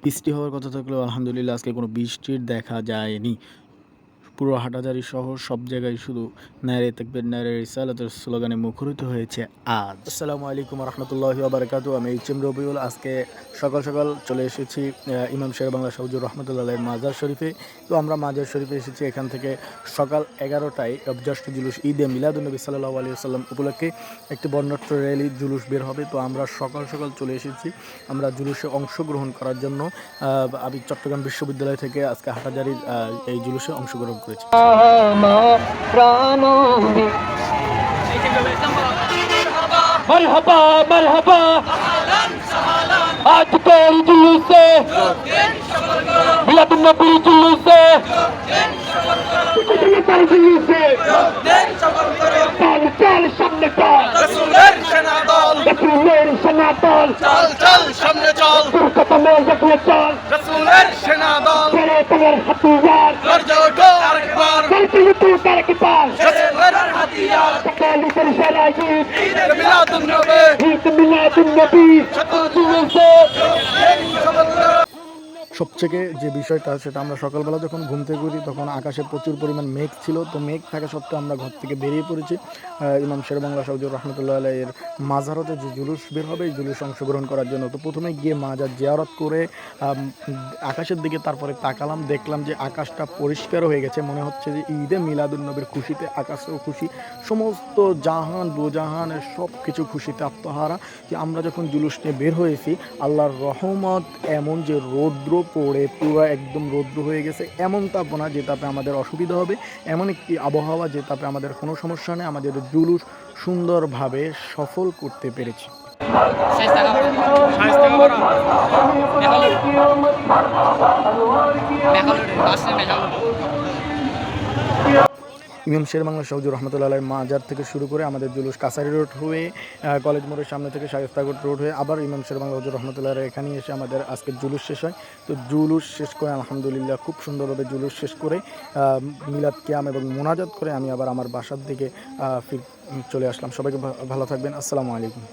বৃষ্টি হওয়ার কথা থাকলেও আলহামদুলিল্লাহ আজকে কোনো বৃষ্টির দেখা যায়নি। পুরো হাটাজারি শহর সব জায়গায় শুধু নারে তাকবীর নারে রিসালাতের স্লোগানে মুখরিত হয়েছে আজ। আসসালামু আলাইকুম রহমতুল্লাহি ওয়া বারাকাতুহু। আমি এইচ.এম. রবিউল। আজকে সকাল সকাল চলে এসেছি ইমাম শের বাংলা শাহ হুজুর রহমতুল্লাহের মাজার শরীফে। তো আমরা মাজার শরীফে এসেছি, এখান থেকে সকাল 11টায় জাস্ট জুলুস ঈদে মিলাদুন্নবী সাল্লাল্লাহু আলাইহি ওয়াসাল্লাম উপলক্ষে একটি বর্ণাঢ্য র্যালি জুলুস বের হবে। তো আমরা সকাল সকাল চলে এসেছি আমরা জুলুসে অংশগ্রহণ করার জন্য। আমি চট্টগ্রাম বিশ্ববিদ্যালয় থেকে আজকে হাটাজারির এই জুলুসে অংশগ্রহণ করেছি। मरहबा मरहबा आज के जुलूस से मिलादुन नबी जुलूस से जुलूस से चल चल सामने चल রাসূলের সেনা দল रसूलेर सेना दल চল চল সামনে চল कदम रखले चल রাসূলের সেনা দল तेरे तेरे हथियार গর্জে ওঠো আরেকবার चलती तू कर के पास রাসূলের হাতিয়ার तकाली तेरे शराजी ঈদে মিলাদুন নবী ईद मिलादुन नबी जुलूस से সবথেকে যে বিষয়টা সেটা, আমরা সকালবেলা যখন ঘুম থেকে উঠি তখন আকাশে প্রচুর পরিমাণ মেঘ ছিল। তো মেঘ থাকা সত্ত্বেও আমরা ঘর থেকে বেরিয়ে পড়েছি ইমাম শের বাংলা শাহ হুজুর রহমতুল্লাহ আলাইহির মাজারতে যে জুলুস বের হবে এই জুলুস অংশগ্রহণ করার জন্য। তো প্রথমে গিয়ে মাজার জিয়ারত করে আকাশের দিকে তারপরে তাকালাম, দেখলাম যে আকাশটা পরিষ্কার হয়ে গেছে। মনে হচ্ছে যে ঈদে মিলাদুন্নবীর খুশিতে আকাশেও খুশি, সমস্ত জাহান বোজাহানের সব কিছু খুশিতে আত্মহারা। যে আমরা যখন জুলুস নিয়ে বের হয়েছি, আল্লাহর রহমত এমন যে রৌদ্র পড়ে পুরো একদম রৌদ্র হয়ে গেছে, এমন তাপ না যে তাপে আমাদের অসুবিধা হবে, এমন একটি আবহাওয়া যে তাপে আমাদের কোনো সমস্যা নেই। আমাদের জুলুস সুন্দরভাবে সফল করতে পেরেছি। ইমাম শের বাংলা শাহ হুজুর রহমতুল্লাহ আলাইহির মাজার থেকে শুরু করে আমাদের জুলুস কাছারি রোড হয়ে কলেজ মোড়ের সামনে থেকে শায়েস্তাগঞ্জ রোড হয়ে আবার ইমাম শের বাংলা হুজুর রহমতুল্লাহ আলাইহির এখানেই এসে আমাদের আজকের জুলুস শেষ হয়। তো জুলুস শেষ করে আলহামদুলিল্লাহ খুব সুন্দরভাবে জুলুস শেষ করে মিলাদ কিয়াম এবং মোনাজাত করে আমি আবার আমার বাসার দিকে চলে আসলাম। সবাইকে ভালো থাকবেন। আসসালামু আলাইকুম।